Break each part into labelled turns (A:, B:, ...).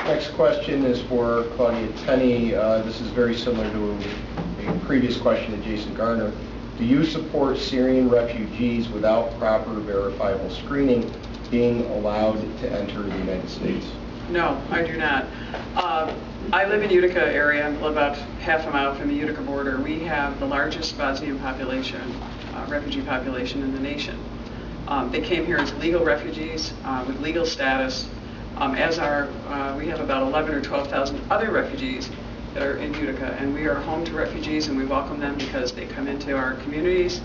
A: Next question is for Claudia Tenney. This is very similar to a previous question to Jason Garnar. Do you support Syrian refugees without proper verifiable screening being allowed to enter the United States?
B: No, I do not. I live in Utica area. I live about half a mile from the Utica border. We have the largest Bosnian population, refugee population in the nation. They came here as legal refugees with legal status, we have about 11 or 12,000 other refugees that are in Utica, and we are home to refugees, and we welcome them because they come into our communities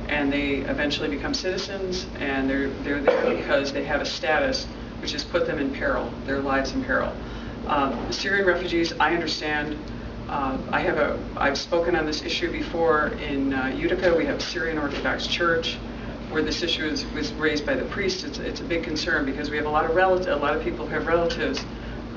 B: and they eventually become citizens, and they're there because they have a status which has put them in peril, their lives in peril. Syrian refugees, I understand. I've spoken on this issue before in Utica. We have a Syrian Orthodox Church where this issue was raised by the priests. It's a big concern because we have a lot of people who have relatives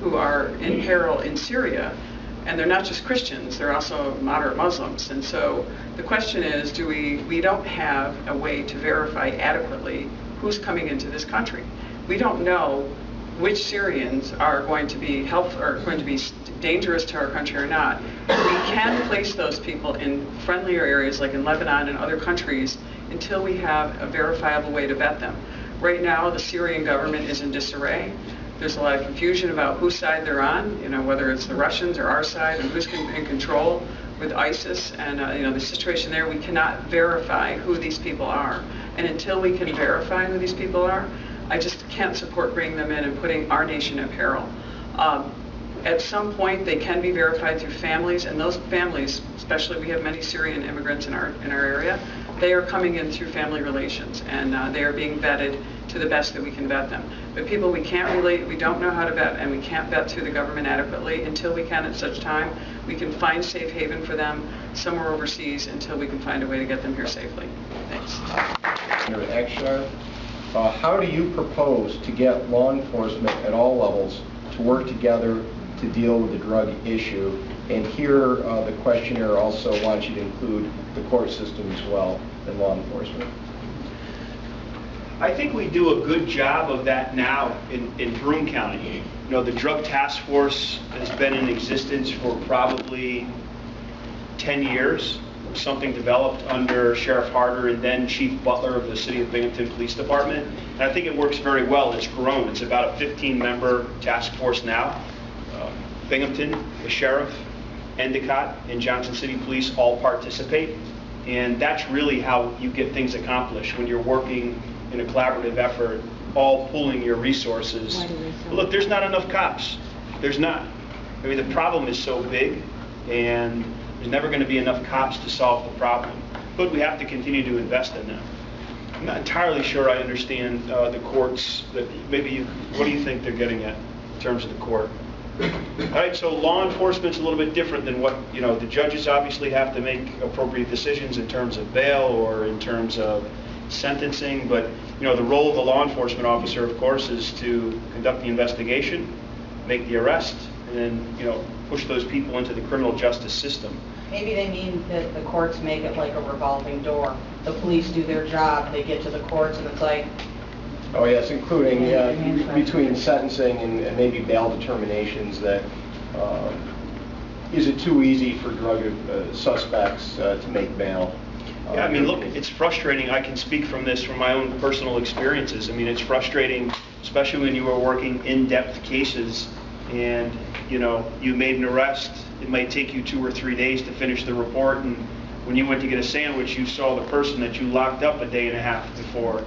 B: who are in peril in Syria, and they're not just Christians, they're also moderate Muslims. And so the question is, we don't have a way to verify adequately who's coming into this country. We don't know which Syrians are going to be helpful or going to be dangerous to our country or not. We can place those people in friendlier areas like in Lebanon and other countries until we have a verifiable way to vet them. Right now, the Syrian government is in disarray. There's a lot of confusion about whose side they're on, whether it's the Russians or our side, and who's in control with ISIS. And the situation there, we cannot verify who these people are. And until we can verify who these people are, I just can't support bringing them in and putting our nation at peril. At some point, they can be verified through families, and those families, especially we have many Syrian immigrants in our area, they are coming in through family relations, and they are being vetted to the best that we can vet them. But people we can't relate, we don't know how to vet, and we can't vet through the government adequately until we can at such time. We can find safe haven for them somewhere overseas until we can find a way to get them here safely. Thanks.
A: Senator Akshar, how do you propose to get law enforcement at all levels to work together to deal with the drug issue? And here, the questionnaire also wants you to include the court system as well and law enforcement.
C: I think we do a good job of that now in Broome County. The Drug Task Force has been in existence for probably 10 years. Something developed under Sheriff Harder and then Chief Butler of the City of Binghamton Police Department. And I think it works very well. It's grown. It's about a 15-member task force now. Binghamton, the Sheriff, Endicott, and Johnson City Police all participate. And that's really how you get things accomplished when you're working in a collaborative effort, all pooling your resources. Look, there's not enough cops. There's not. I mean, the problem is so big, and there's never going to be enough cops to solve the problem. But we have to continue to invest in them. I'm not entirely sure I understand the courts. What do you think they're getting at in terms of the court? All right, so law enforcement's a little bit different than what, the judges obviously have to make appropriate decisions in terms of bail or in terms of sentencing, but, the role of the law enforcement officer, of course, is to conduct the investigation, make the arrest, and then, push those people into the criminal justice system.
D: Maybe they mean that the courts make it like a revolving door. The police do their job, they get to the courts, and it's like...
A: Oh yes, including between sentencing and maybe bail determinations that is it too easy for drug suspects to make bail?
C: Yeah, I mean, look, it's frustrating. I can speak from my own personal experiences. I mean, it's frustrating, especially when you are working in-depth cases and, you made an arrest. It might take you 2 or 3 days to finish the report, and when you went to get a sandwich, you saw the person that you locked up a day and a half before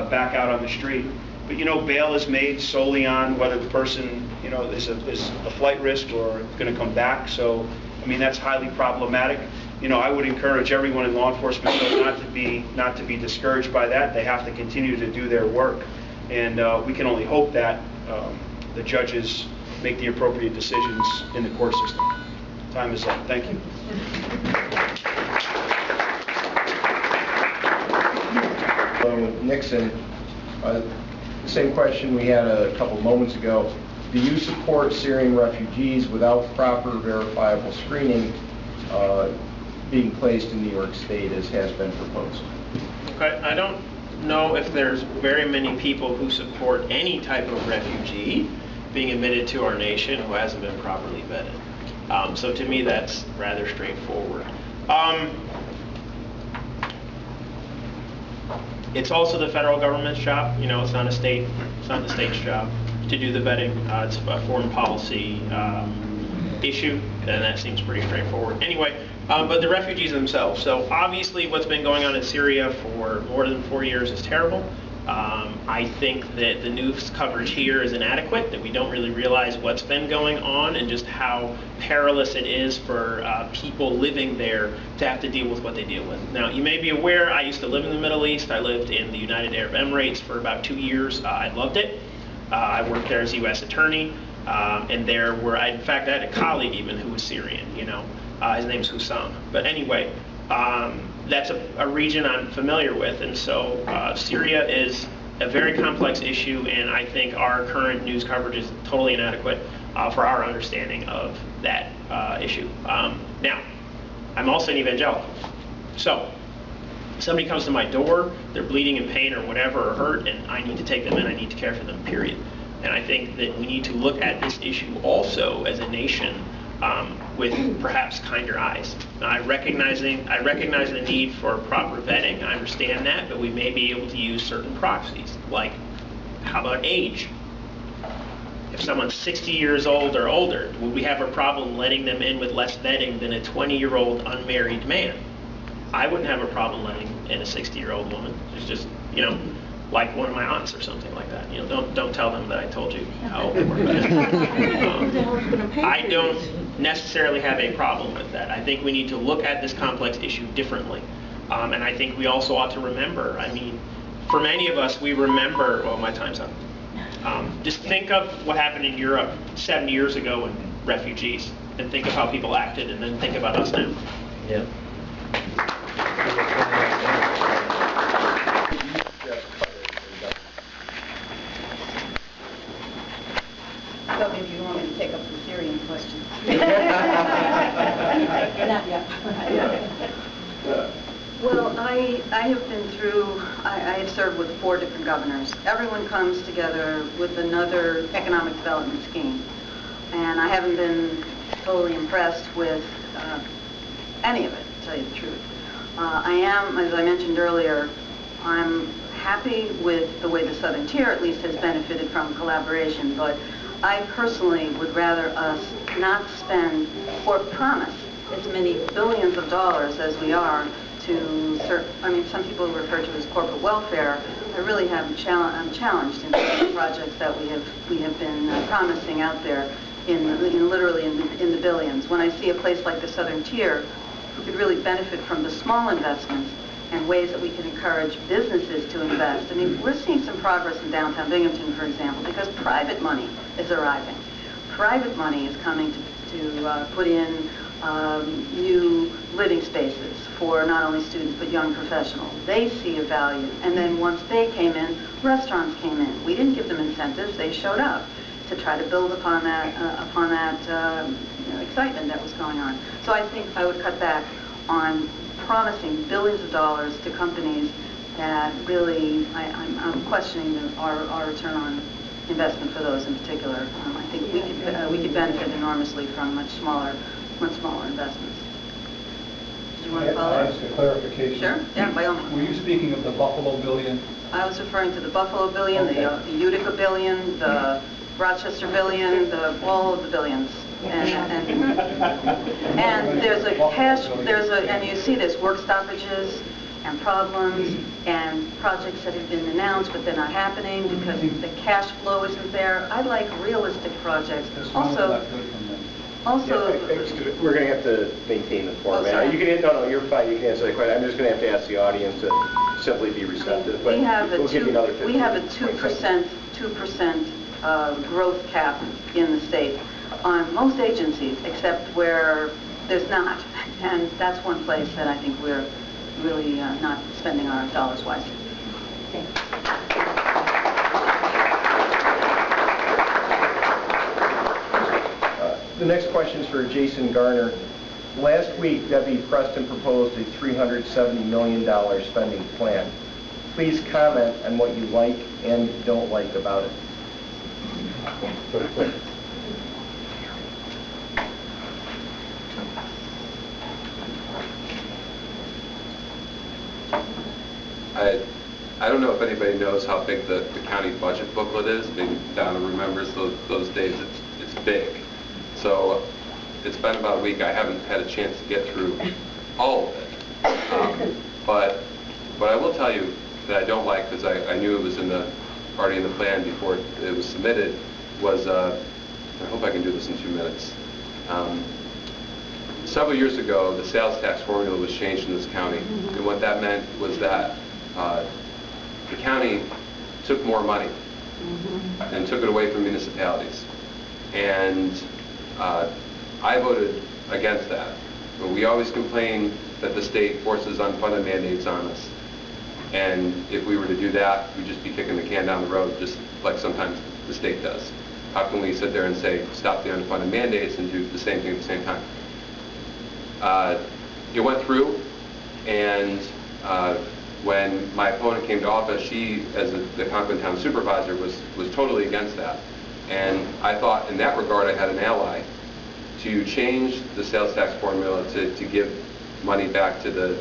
C: back out on the street. But bail is made solely on whether the person is a flight risk or going to come back. So I mean, that's highly problematic. I would encourage everyone in law enforcement not to be discouraged by that. They have to continue to do their work, and we can only hope that the judges make the appropriate decisions in the court system. Time is up. Thank you.
A: Nixon, the same question we had a couple moments ago. Do you support Syrian refugees without proper verifiable screening being placed in New York State as has been proposed?
E: Okay, I don't know if there's very many people who support any type of refugee. being admitted to our nation who hasn't been properly vetted. So to me, that's rather straightforward. It's also the federal government's job. You know, it's not the state's job to do the vetting. It's a foreign policy issue, and that seems pretty straightforward. Anyway, but the refugees themselves. So obviously what's been going on in Syria for more than 4 years is terrible. I think that the news coverage here is inadequate, that we don't really realize what's been going on and just how perilous it is for people living there to have to deal with what they deal with. Now, you may be aware, I used to live in the Middle East. I lived in the United Arab Emirates for about 2 years. I loved it. I worked there as a U.S. attorney, and there were, in fact, I had a colleague even who was Syrian, you know. His name's Hussam. But anyway, that's a region I'm familiar with, and so Syria is a very complex issue, and I think our current news coverage is totally inadequate for our understanding of that issue. Now, I'm also an evangelical, so if somebody comes to my door, they're bleeding in pain or whatever, or hurt, and I need to take them in, I need to care for them, period. And I think that we need to look at this issue also as a nation with perhaps kinder eyes. Now, I recognize the need for proper vetting. I understand that, but we may be able to use certain proxies, like how about age? If someone's 60 years old or older, would we have a problem letting them in with less vetting than a 20-year-old unmarried man? I wouldn't have a problem letting in a 60-year-old woman. It's just, you know, like one of my aunts or something like that. You know, don't tell them that I told you how old they were. I don't necessarily have a problem with that. I think we need to look at this complex issue differently. And I think we also ought to remember, I mean, for many of us, we remember, well, my time's up. Just think of what happened in Europe 70 years ago with refugees, and think of how people acted, and then think about us now.
A: Yeah.
F: So maybe you want me to take up the Syrian question. Not yet. Well, I have been through, I have served with 4 different governors. Everyone comes together with another economic development scheme. And I haven't been totally impressed with any of it, to tell you the truth. I am, as I mentioned earlier, I'm happy with the way the Southern Tier at least has benefited from collaboration, but I personally would rather us not spend or promise as many billions of dollars as we are to I mean, some people refer to as corporate welfare. I really I'm challenged in the projects that we have been promising out there literally in the billions. When I see a place like the Southern Tier, who could really benefit from the small investments and ways that we can encourage businesses to invest. I mean, we're seeing some progress in downtown Binghamton, for example, because private money is arriving. Private money is coming to put in new living spaces for not only students but young professionals. They see a value, and then once they came in, restaurants came in. We didn't give them incentives; they showed up to try to build upon that excitement that was going on. So I think I would cut back on promising billions of dollars to companies that really I'm questioning our return on investment for those in particular. I think we could benefit enormously from much smaller investments. Do you want to follow?
G: Ask a clarification.
F: Sure. Yeah, by all means.
G: Were you speaking of the Buffalo billion?
F: I was referring to the Buffalo billion,
G: Okay.
F: the Utica billion, the Rochester billion, all of the billions. And there's a cash, and you see this, work stoppages and problems and projects that have been announced but they're not happening because the cash flow isn't there. I like realistic projects. Also,
A: Excuse me, we're going to have to maintain the format.
F: sorry.
A: You can, no, you're fine. You can answer the question. I'm just going to have to ask the audience to simply be receptive. But
F: we have a
A: we'll give you another 15
F: we have a
A: seconds.
F: 2% growth cap in the state on most agencies, except where there's not. And that's one place that I think we're really not spending our dollars wisely. Thanks.
A: The next question is for Jason Garnar. Last week, Debbie Preston proposed a $370 million spending plan. Please comment on what you like and don't like about it.
H: I don't know if anybody knows how big the county budget booklet is. Maybe Donna remembers those days. It's big. So it's been about a week. I haven't had a chance to get through all of it. But what I will tell you that I don't like, because I knew it was already in the plan before it was submitted, was, I hope I can do this in 2 minutes. Several years ago, the sales tax formula was changed in this county. And what that meant was that the county took more money and took it away from municipalities. And I voted against that. But we always complain that the state forces unfunded mandates on us. And if we were to do that, we'd just be kicking the can down the road, just like sometimes the state does. How can we sit there and say, stop the unfunded mandates and do the same thing at the same time? It went through, and when my opponent came to office, she, as the Conklin Town Supervisor, was totally against that. And I thought, in that regard, I had an ally to change the sales tax formula to give money back to the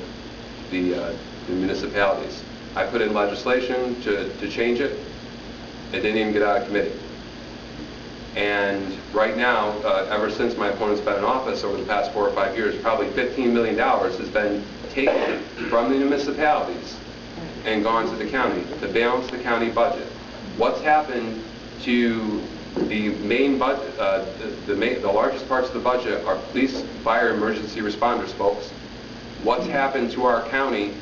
H: municipalities. I put in legislation to change it. It didn't even get out of committee. And right now, ever since my opponent's been in office over the past 4 or 5 years, probably $15 million has been taken from the municipalities and gone to the county to balance the county budget. What's happened to the main budget? The largest parts of the budget are police, fire, emergency responders, folks. What's happened to our county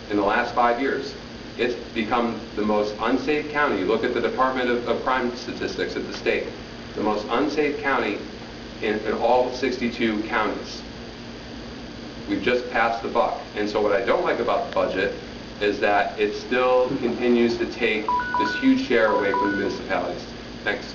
H: in the last 5 years? It's become the most unsafe county. You look at the Department of Crime statistics at the state. The most unsafe county in all 62 counties. We've just passed the buck. And so what I don't like about the budget is that it still continues to take this huge share away from the municipalities. Thanks.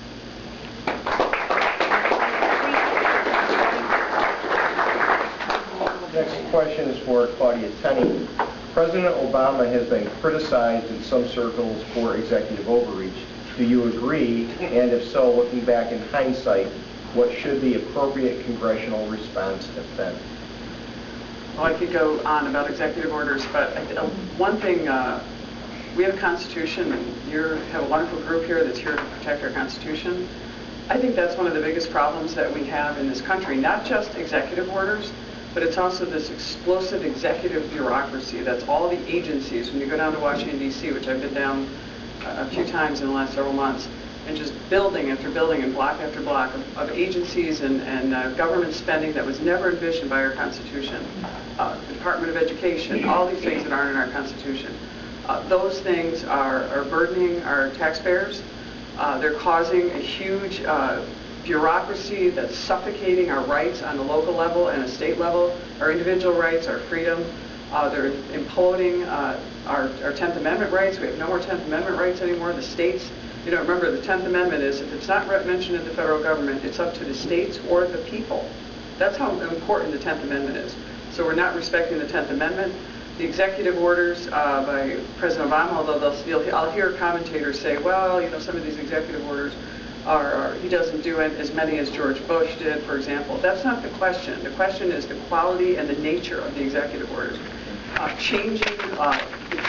A: Next question is for Claudia Tenney. President Obama has been criticized in some circles for executive overreach. Do you agree? And if so, looking back in hindsight, what should the appropriate congressional response have been?
B: Well, I could go on about executive orders, but one thing, we have a Constitution, and you have a wonderful group here that's here to protect our Constitution. I think that's one of the biggest problems that we have in this country, not just executive orders, but it's also this explosive executive bureaucracy. That's all the agencies. When you go down to Washington, D.C., which I've been down a few times in the last several months, and just building after building and block after block of agencies and government spending that was never envisioned by our Constitution. The Department of Education, all these things that aren't in our Constitution. Those things are burdening our taxpayers. They're causing a huge bureaucracy that's suffocating our rights on the local level and a state level, our individual rights, our freedom. They're imploding our 10th Amendment rights. We have no more 10th Amendment rights anymore. The states, you know, remember the 10th Amendment is, if it's not mentioned in the federal government, it's up to the states or the people. That's how important the 10th Amendment is. So we're not respecting the 10th Amendment. The executive orders by President Obama, although I'll hear commentators say, well, you know, some of these executive orders he doesn't do it as many as George Bush did, for example. That's not the question. The question is the quality and the nature of the executive orders. Changing,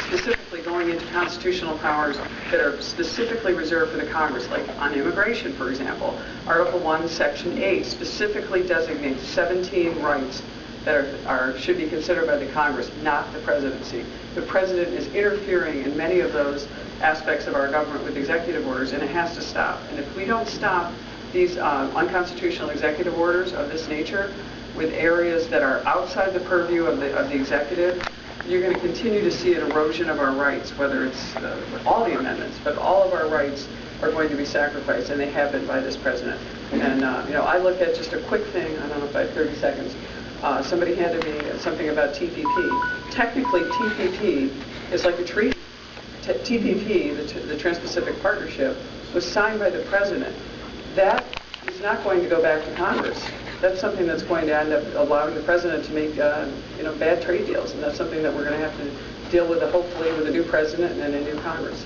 B: specifically going into constitutional powers that are specifically reserved for the Congress, like on immigration, for example. Article 1, Section 8 specifically designates 17 rights that should be considered by the Congress, not the presidency. The president is interfering in many of those aspects of our government with executive orders, and it has to stop. And if we don't stop these unconstitutional executive orders of this nature with areas that are outside the purview of the executive, you're going to continue to see an erosion of our rights, whether it's all the amendments, but all of our rights are going to be sacrificed, and they have been by this president. And you know, I look at just a quick thing, I don't know if I have 30 seconds, somebody handed me something about TPP. Technically, TPP is like a treaty. TPP, the Trans-Pacific Partnership, was signed by the president. That is not going to go back to Congress. That's something that's going to end up allowing the president to make bad trade deals, and that's something that we're going to have to deal with, hopefully, with a new president and a new Congress.